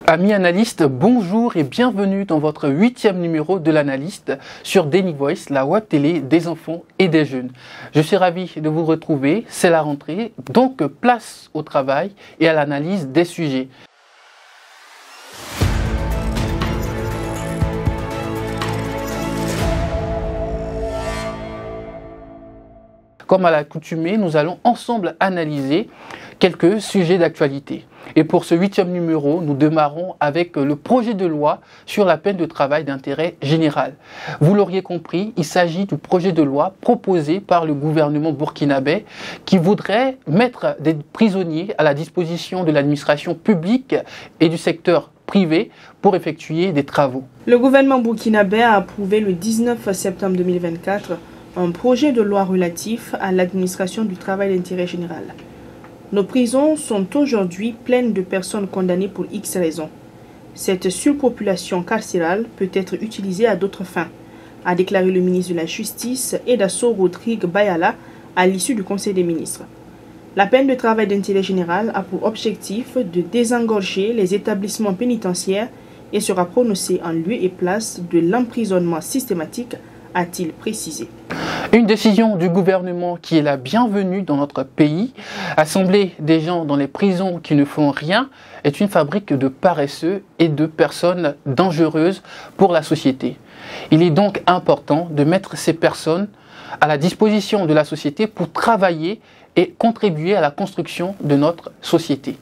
Amis analystes, bonjour et bienvenue dans votre 8e numéro de l'analyste sur Daily Voice, la web télé des enfants et des jeunes. Je suis ravi de vous retrouver, c'est la rentrée, donc place au travail et à l'analyse des sujets. Comme à l'accoutumée, nous allons ensemble analyser quelques sujets d'actualité. Et pour ce 8e numéro, nous démarrons avec le projet de loi sur la peine de travail d'intérêt général. Vous l'auriez compris, il s'agit du projet de loi proposé par le gouvernement burkinabé qui voudrait mettre des prisonniers à la disposition de l'administration publique et du secteur privé pour effectuer des travaux. Le gouvernement burkinabé a approuvé le 19 septembre 2024 un projet de loi relatif à l'administration du travail d'intérêt général. Nos prisons sont aujourd'hui pleines de personnes condamnées pour X raisons. Cette surpopulation carcérale peut être utilisée à d'autres fins, a déclaré le ministre de la Justice Edaso Rodrigue Bayala à l'issue du Conseil des ministres. La peine de travail d'intérêt général a pour objectif de désengorger les établissements pénitentiaires et sera prononcée en lieu et place de l'emprisonnement systématique, a-t-il précisé. Une décision du gouvernement qui est la bienvenue dans notre pays. Assembler des gens dans les prisons qui ne font rien est une fabrique de paresseux et de personnes dangereuses pour la société. Il est donc important de mettre ces personnes à la disposition de la société pour travailler et contribuer à la construction de notre société.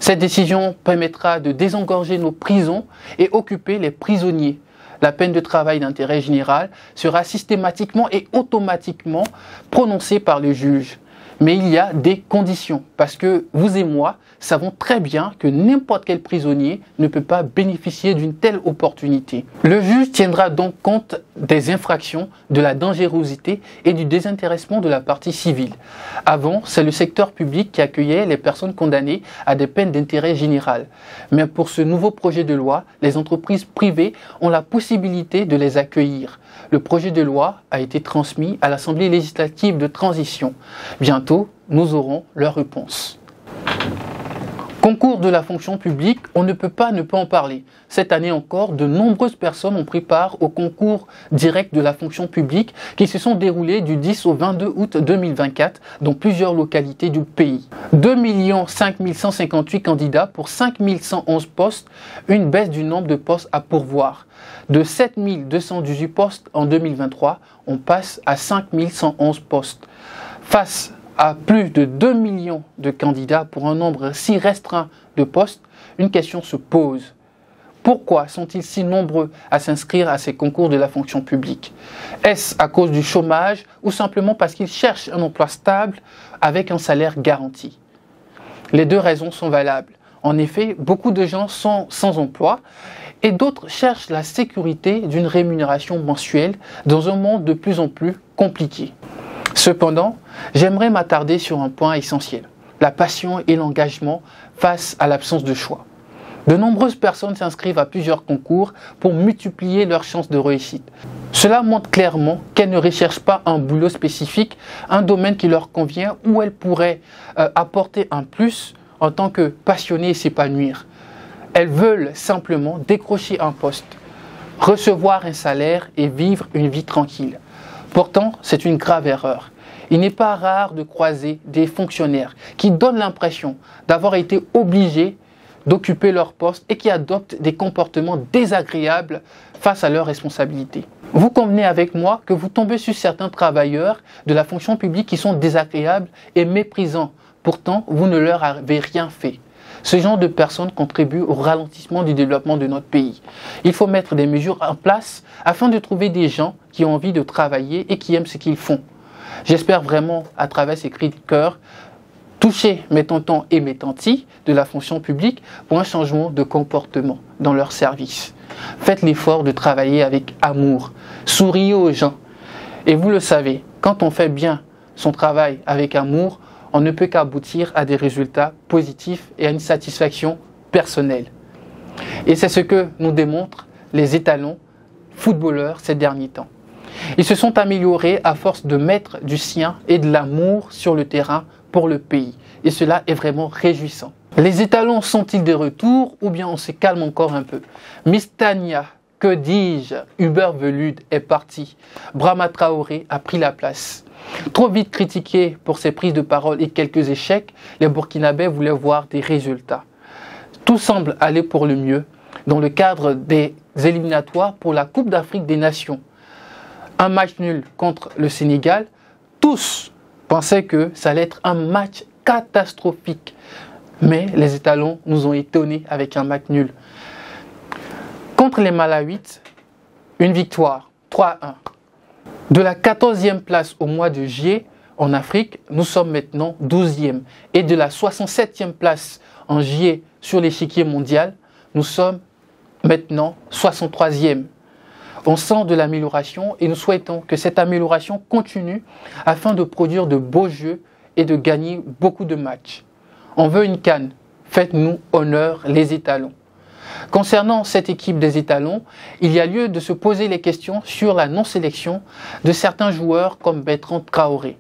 Cette décision permettra de désengorger nos prisons et occuper les prisonniers. La peine de travail d'intérêt général sera systématiquement et automatiquement prononcée par le juge. Mais il y a des conditions, parce que vous et moi savons très bien que n'importe quel prisonnier ne peut pas bénéficier d'une telle opportunité. Le juge tiendra donc compte des infractions, de la dangerosité et du désintéressement de la partie civile. Avant, c'est le secteur public qui accueillait les personnes condamnées à des peines d'intérêt général. Mais pour ce nouveau projet de loi, les entreprises privées ont la possibilité de les accueillir. Le projet de loi a été transmis à l'Assemblée législative de transition. Bientôt, nous aurons leur réponse. Concours de la fonction publique, on ne peut pas ne pas en parler. Cette année encore, de nombreuses personnes ont pris part au concours direct de la fonction publique qui se sont déroulés du 10 au 22 août 2024 dans plusieurs localités du pays. 2 5 158 candidats pour 5 111 postes, une baisse du nombre de postes à pourvoir. De 7 218 postes en 2023, on passe à 5 111 postes. Face à plus de 2 millions de candidats pour un nombre si restreint de postes, une question se pose. Pourquoi sont-ils si nombreux à s'inscrire à ces concours de la fonction publique? Est-ce à cause du chômage ou simplement parce qu'ils cherchent un emploi stable avec un salaire garanti? Les deux raisons sont valables. En effet, beaucoup de gens sont sans emploi et d'autres cherchent la sécurité d'une rémunération mensuelle dans un monde de plus en plus compliqué. Cependant, j'aimerais m'attarder sur un point essentiel, la passion et l'engagement face à l'absence de choix. De nombreuses personnes s'inscrivent à plusieurs concours pour multiplier leurs chances de réussite. Cela montre clairement qu'elles ne recherchent pas un boulot spécifique, un domaine qui leur convient où elles pourraient apporter un plus en tant que passionnées et s'épanouir. Elles veulent simplement décrocher un poste, recevoir un salaire et vivre une vie tranquille. Pourtant, c'est une grave erreur. Il n'est pas rare de croiser des fonctionnaires qui donnent l'impression d'avoir été obligés d'occuper leur poste et qui adoptent des comportements désagréables face à leurs responsabilités. Vous convenez avec moi que vous tombez sur certains travailleurs de la fonction publique qui sont désagréables et méprisants. Pourtant, vous ne leur avez rien fait. Ce genre de personnes contribue au ralentissement du développement de notre pays. Il faut mettre des mesures en place afin de trouver des gens qui ont envie de travailler et qui aiment ce qu'ils font. J'espère vraiment, à travers ces cris de cœur, toucher mes tontons et mes tantis de la fonction publique pour un changement de comportement dans leur service. Faites l'effort de travailler avec amour. Souriez aux gens. Et vous le savez, quand on fait bien son travail avec amour, on ne peut qu'aboutir à des résultats positifs et à une satisfaction personnelle. Et c'est ce que nous démontrent les étalons footballeurs ces derniers temps. Ils se sont améliorés à force de mettre du sien et de l'amour sur le terrain pour le pays. Et cela est vraiment réjouissant. Les étalons sont-ils de retour ou bien on se calme encore un peu? Miss Tania, que dis-je? Hubert Velud est parti. Brahma Traoré a pris la place. Trop vite critiqué pour ses prises de parole et quelques échecs, les Burkinabés voulaient voir des résultats. Tout semble aller pour le mieux dans le cadre des éliminatoires pour la Coupe d'Afrique des Nations. Un match nul contre le Sénégal, tous pensaient que ça allait être un match catastrophique. Mais les étalons nous ont étonnés avec un match nul. Contre les Malawites, une victoire, 3-1. De la 14e place au mois de juillet en Afrique, nous sommes maintenant 12e. Et de la 67e place en juillet sur l'échiquier mondial, nous sommes maintenant 63e. On sent de l'amélioration et nous souhaitons que cette amélioration continue afin de produire de beaux jeux et de gagner beaucoup de matchs. On veut une CAN. Faites-nous honneur les étalons. Concernant cette équipe des étalons, il y a lieu de se poser les questions sur la non-sélection de certains joueurs comme Bertrand Traoré,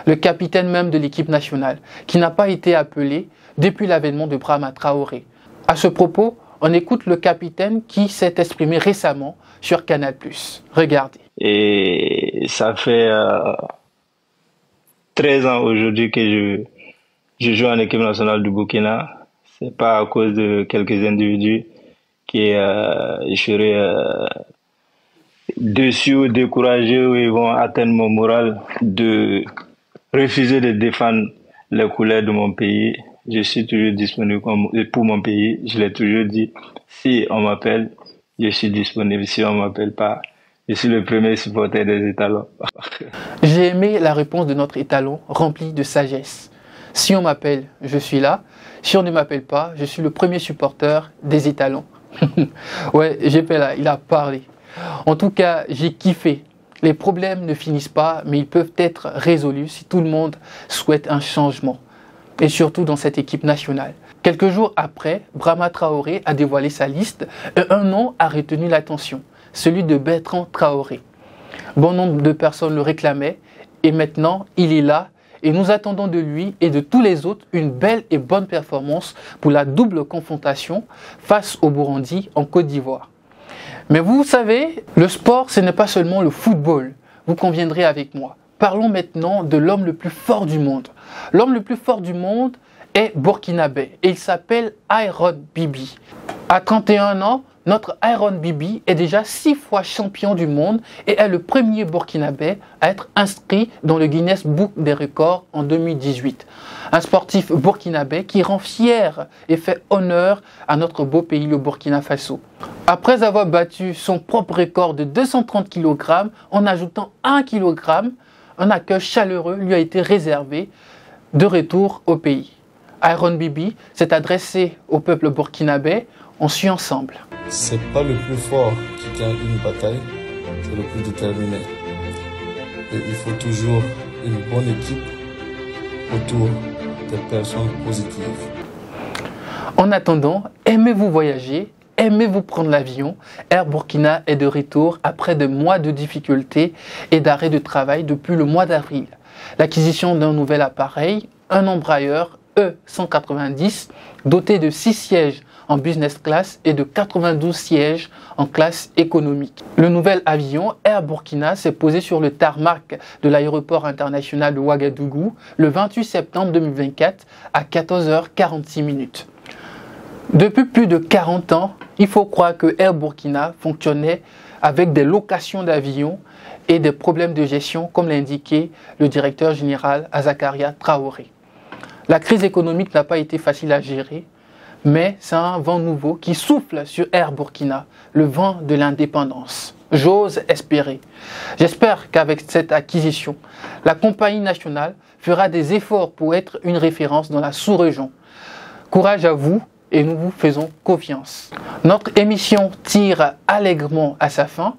le capitaine même de l'équipe nationale, qui n'a pas été appelé depuis l'avènement de Brahma Traoré. À ce propos, on écoute le capitaine qui s'est exprimé récemment sur Canal+. Regardez. Et ça fait 13 ans aujourd'hui que je joue en équipe nationale du Burkina. C'est pas à cause de quelques individus qui seraient déçus ou découragés ou ils vont atteindre mon moral de refuser de défendre les couleurs de mon pays. Je suis toujours disponible pour mon pays. Je l'ai toujours dit. Si on m'appelle, je suis disponible. Si on m'appelle pas, je suis le premier supporter des étalons. J'ai aimé la réponse de notre étalon, remplie de sagesse. Si on m'appelle, je suis là. Si on ne m'appelle pas, je suis le premier supporter des étalons. Ouais, GP là, il a parlé. En tout cas, j'ai kiffé. Les problèmes ne finissent pas, mais ils peuvent être résolus si tout le monde souhaite un changement. Et surtout dans cette équipe nationale. Quelques jours après, Brahma Traoré a dévoilé sa liste et un nom a retenu l'attention, celui de Bertrand Traoré. Bon nombre de personnes le réclamaient et maintenant il est là et nous attendons de lui et de tous les autres une belle et bonne performance pour la double confrontation face au Burundi en Côte d'Ivoire. Mais vous savez, le sport ce n'est pas seulement le football, vous conviendrez avec moi. Parlons maintenant de l'homme le plus fort du monde. L'homme le plus fort du monde est burkinabé et il s'appelle Iron Bibi. À 31 ans, notre Iron Bibi est déjà 6 fois champion du monde et est le premier burkinabé à être inscrit dans le Guinness Book des records en 2018. Un sportif burkinabé qui rend fier et fait honneur à notre beau pays, le Burkina Faso. Après avoir battu son propre record de 230 kg en ajoutant 1 kg, un accueil chaleureux lui a été réservé de retour au pays. Iron Bibi s'est adressé au peuple burkinabé. On suit ensemble. C'est pas le plus fort qui gagne une bataille, c'est le plus déterminé. Et il faut toujours une bonne équipe autour des personnes positives. En attendant, aimez-vous voyager? Aimez-vous prendre l'avion? Air Burkina est de retour après des mois de difficultés et d'arrêt de travail depuis le mois d'avril. L'acquisition d'un nouvel appareil, un embrayeur E190 doté de 6 sièges en business class et de 92 sièges en classe économique. Le nouvel avion Air Burkina s'est posé sur le tarmac de l'aéroport international de Ouagadougou le 28 septembre 2024 à 14h46. Depuis plus de 40 ans, il faut croire que Air Burkina fonctionnait avec des locations d'avions et des problèmes de gestion, comme l'a indiqué le directeur général Azakaria Traoré. La crise économique n'a pas été facile à gérer, mais c'est un vent nouveau qui souffle sur Air Burkina, le vent de l'indépendance. J'ose espérer. J'espère qu'avec cette acquisition, la compagnie nationale fera des efforts pour être une référence dans la sous-région. Courage à vous et nous vous faisons confiance. Notre émission tire allègrement à sa fin.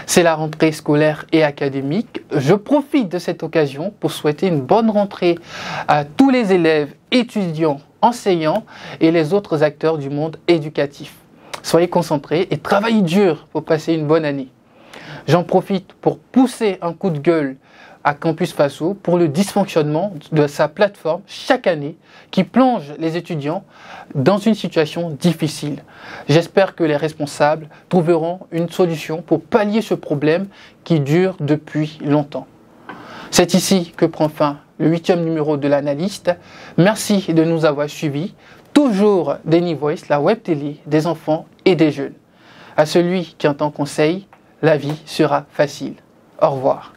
C'est la rentrée scolaire et académique. Je profite de cette occasion pour souhaiter une bonne rentrée à tous les élèves, étudiants, enseignants et les autres acteurs du monde éducatif. Soyez concentrés et travaillez dur pour passer une bonne année. J'en profite pour pousser un coup de gueule à Campus Faso pour le dysfonctionnement de sa plateforme chaque année qui plonge les étudiants dans une situation difficile. J'espère que les responsables trouveront une solution pour pallier ce problème qui dure depuis longtemps. C'est ici que prend fin le 8e numéro de l'Analyste. Merci de nous avoir suivis. Toujours Denny Voice, la web télé des enfants et des jeunes. À celui qui entend conseil, la vie sera facile. Au revoir.